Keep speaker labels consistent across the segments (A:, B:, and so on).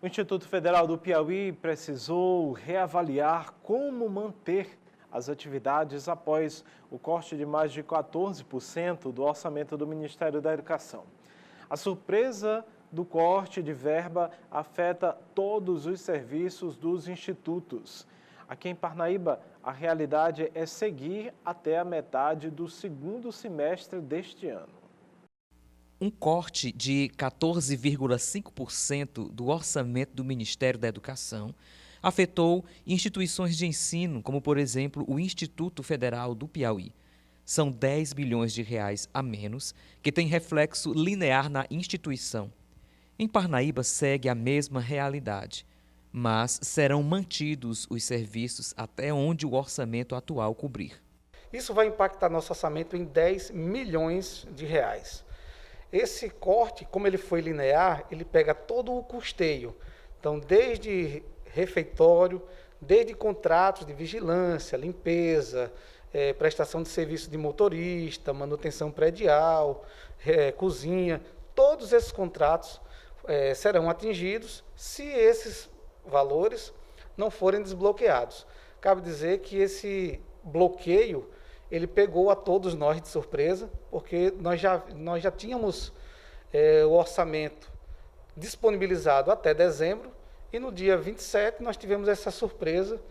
A: O Instituto Federal do Piauí precisou reavaliar como manter as atividades após o corte de mais de 14% do orçamento do Ministério da Educação. A surpresa do corte de verba afeta todos os serviços dos institutos. Aqui em Parnaíba, a realidade é seguir até a metade do segundo semestre deste ano.
B: Um corte de 14,5% do orçamento do Ministério da Educação afetou instituições de ensino, como, por exemplo, o Instituto Federal do Piauí. São 10 bilhões de reais a menos, que tem reflexo linear na instituição. Em Parnaíba segue a mesma realidade, mas serão mantidos os serviços até onde o orçamento atual cobrir.
C: Isso vai impactar nosso orçamento em 10 milhões de reais. Esse corte, como ele foi linear, ele pega todo o custeio. Então, desde refeitório, desde contratos de vigilância, limpeza, prestação de serviço de motorista, manutenção predial, cozinha, todos esses contratos serão atingidos se esses valores não forem desbloqueados. Cabe dizer que esse bloqueio ele pegou a todos nós de surpresa, porque nós já tínhamos o orçamento disponibilizado até dezembro, e no dia 27 nós tivemos essa surpresa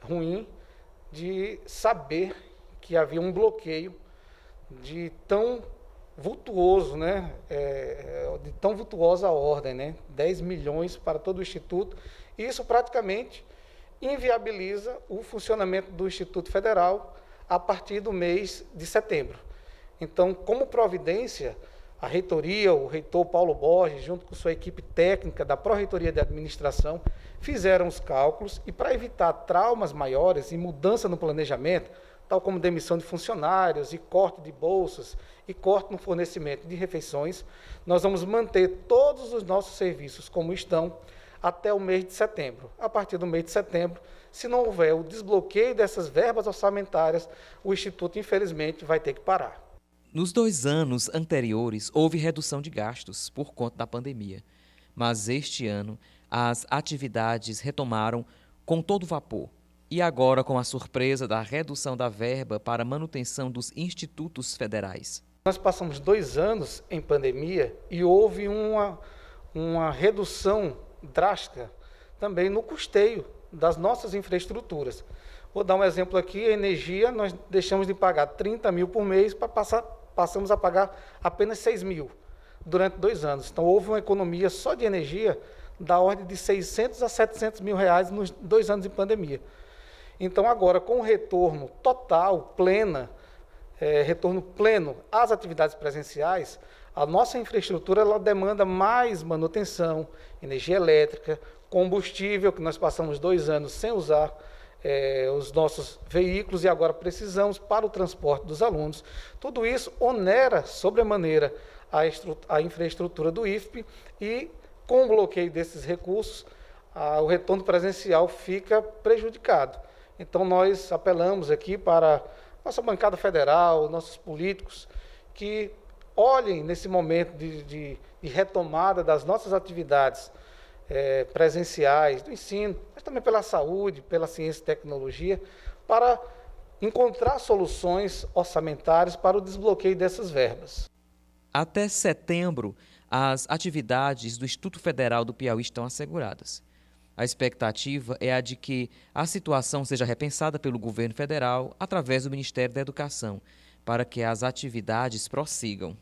C: ruim de saber que havia um bloqueio de tão vultuoso, né? De tão vultuosa ordem, né? 10 milhões para todo o Instituto, e isso praticamente inviabiliza o funcionamento do Instituto Federal a partir do mês de setembro. Então, como providência, a reitoria, o reitor Paulo Borges, junto com sua equipe técnica da Pró-Reitoria de Administração, fizeram os cálculos e, para evitar traumas maiores e mudança no planejamento, tal como demissão de funcionários e corte de bolsas e corte no fornecimento de refeições, nós vamos manter todos os nossos serviços como estão até o mês de setembro. A partir do mês de setembro, se não houver o desbloqueio dessas verbas orçamentárias, o Instituto, infelizmente, vai ter que parar.
B: Nos 2 anos anteriores, houve redução de gastos por conta da pandemia. Mas este ano, as atividades retomaram com todo vapor. E agora, com a surpresa da redução da verba para a manutenção dos institutos federais.
C: Nós passamos 2 anos em pandemia e houve uma redução drástica também no custeio das nossas infraestruturas. Vou dar um exemplo aqui: a energia, nós deixamos de pagar 30 mil por mês para passamos a pagar apenas 6 mil durante 2 anos. Então, houve uma economia só de energia da ordem de 600 a 700 mil reais nos 2 anos de pandemia. Então, agora, com o retorno total, retorno pleno às atividades presenciais, a nossa infraestrutura ela demanda mais manutenção, energia elétrica, combustível, que nós passamos 2 anos sem usar os nossos veículos e agora precisamos para o transporte dos alunos. Tudo isso onera sobremaneira a infraestrutura do IFP e, com o bloqueio desses recursos, o retorno presencial fica prejudicado. Então, nós apelamos aqui para nossa bancada federal, nossos políticos, que olhem nesse momento de retomada das nossas atividades presenciais, do ensino, mas também pela saúde, pela ciência e tecnologia, para encontrar soluções orçamentárias para o desbloqueio dessas verbas.
B: Até setembro, as atividades do Instituto Federal do Piauí estão asseguradas. A expectativa é a de que a situação seja repensada pelo governo federal através do Ministério da Educação, para que as atividades prossigam.